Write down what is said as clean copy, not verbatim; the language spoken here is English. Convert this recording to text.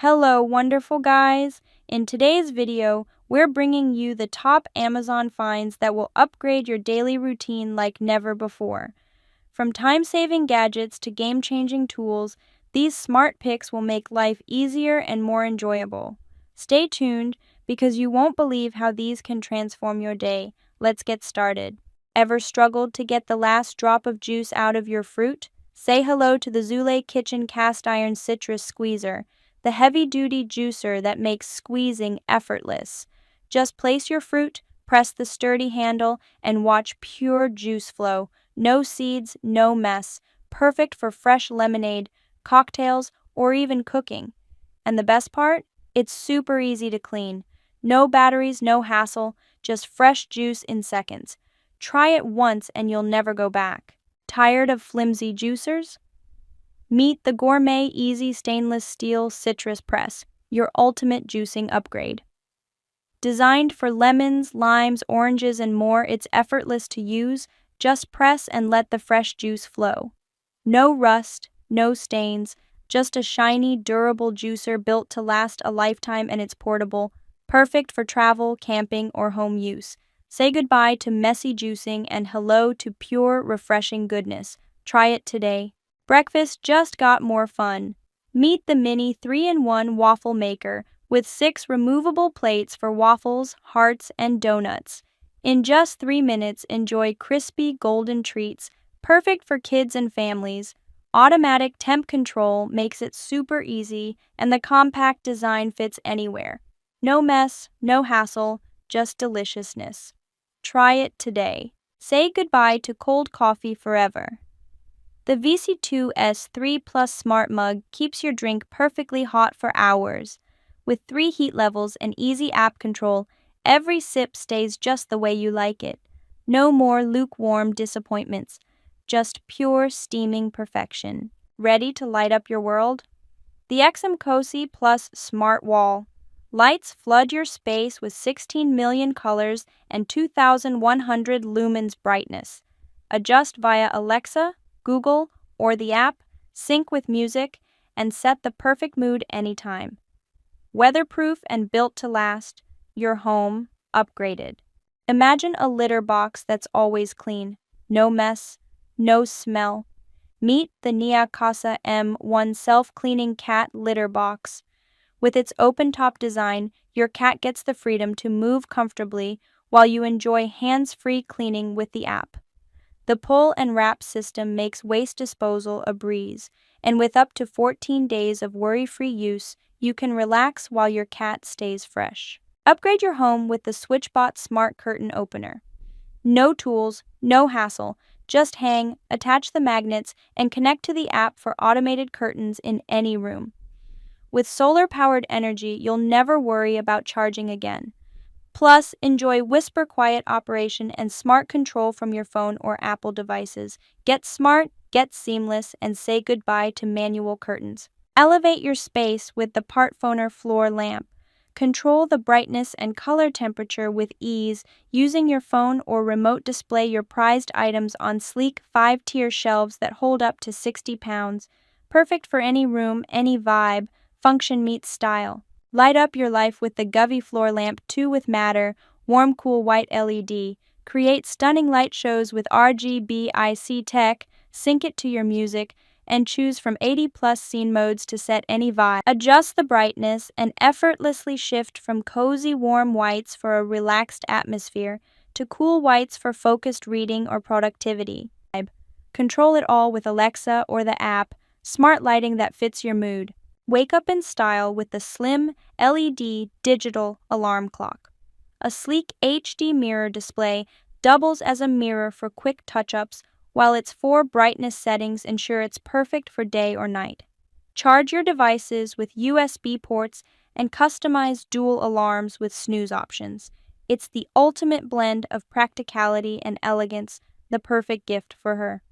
Hello, wonderful guys! In today's video, we're bringing you the top Amazon finds that will upgrade your daily routine like never before. From time-saving gadgets to game-changing tools, these smart picks will make life easier and more enjoyable. Stay tuned, because you won't believe how these can transform your day. Let's get started. Ever struggled to get the last drop of juice out of your fruit? Say hello to the Zule Kitchen Cast Iron Citrus Squeezer, the heavy-duty juicer that makes squeezing effortless. Just place your fruit, press the sturdy handle, and watch pure juice flow. No seeds, no mess. Perfect for fresh lemonade, cocktails, or even cooking. And the best part? It's super easy to clean. No batteries, no hassle, just fresh juice in seconds. Try it once and you'll never go back. Tired of flimsy juicers? Meet the Gourmet Easy Stainless Steel Citrus Press, your ultimate juicing upgrade. Designed for lemons, limes, oranges, and more, it's effortless to use. Just press and let the fresh juice flow. No rust, no stains, just a shiny, durable juicer built to last a lifetime, and it's portable, perfect for travel, camping, or home use. Say goodbye to messy juicing and hello to pure, refreshing goodness. Try it today. Breakfast just got more fun. Meet the mini 3-in-1 waffle maker with 6 removable plates for waffles, hearts, and donuts. In just 3 minutes, enjoy crispy golden treats, perfect for kids and families. Automatic temp control makes it super easy, and the compact design fits anywhere. No mess, no hassle, just deliciousness. Try it today. Say goodbye to cold coffee forever. The VC2S 3 Plus Smart Mug keeps your drink perfectly hot for hours. With 3 heat levels and easy app control, every sip stays just the way you like it. No more lukewarm disappointments, just pure steaming perfection. Ready to light up your world? The XM Cozy Plus Smart Wall. Lights flood your space with 16 million colors and 2,100 lumens brightness. Adjust via Alexa, Google, or the app, sync with music, and set the perfect mood anytime. Weatherproof and built to last, your home upgraded. Imagine a litter box that's always clean, no mess, no smell. Meet the Nia Casa M1 self-cleaning cat litter box. With its open-top design, your cat gets the freedom to move comfortably while you enjoy hands-free cleaning with the app. The pull and wrap system makes waste disposal a breeze, and with up to 14 days of worry-free use, you can relax while your cat stays fresh. Upgrade your home with the SwitchBot Smart Curtain Opener. No tools, no hassle, just hang, attach the magnets, and connect to the app for automated curtains in any room. With solar-powered energy, you'll never worry about charging again. Plus, enjoy whisper quiet operation and smart control from your phone or Apple devices. Get smart, get seamless, and say goodbye to manual curtains. Elevate your space with the PartPhoner floor lamp. Control the brightness and color temperature with ease, using your phone or remote. Display your prized items on sleek 5-tier shelves that hold up to 60 pounds. Perfect for any room, any vibe. Function meets style. Light up your life with the Govee Floor Lamp 2 with Matter, warm cool white LED. Create stunning light shows with RGB IC tech, sync it to your music, and choose from 80+ scene modes to set any vibe. Adjust the brightness and effortlessly shift from cozy warm whites for a relaxed atmosphere to cool whites for focused reading or productivity. Control it all with Alexa or the app, smart lighting that fits your mood. Wake up in style with the slim LED digital alarm clock. A sleek HD mirror display doubles as a mirror for quick touch-ups, while its 4 brightness settings ensure it's perfect for day or night. Charge your devices with USB ports and customize dual alarms with snooze options. It's the ultimate blend of practicality and elegance, the perfect gift for her.